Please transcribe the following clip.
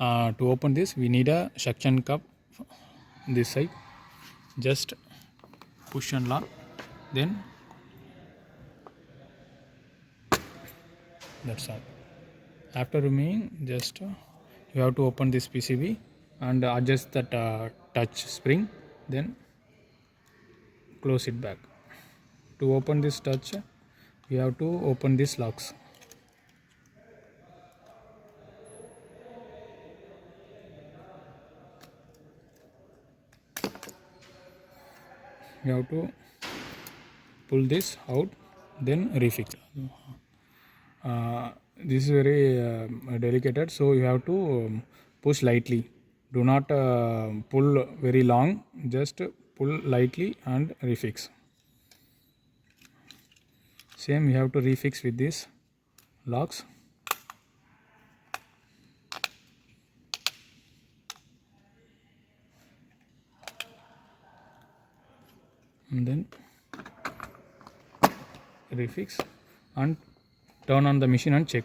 To open this, we need a suction cup this side. Just push and lock, then that's all. After removing, just you have to open this PCB and adjust that touch spring, then close it back. To open this touch, you have to open these locks. You have to pull this out, then refix. This is very delicate, so you have to push lightly. Do not pull very long, just pull lightly and refix. Same you have to refix with these locks. And then refix and turn on the machine and check.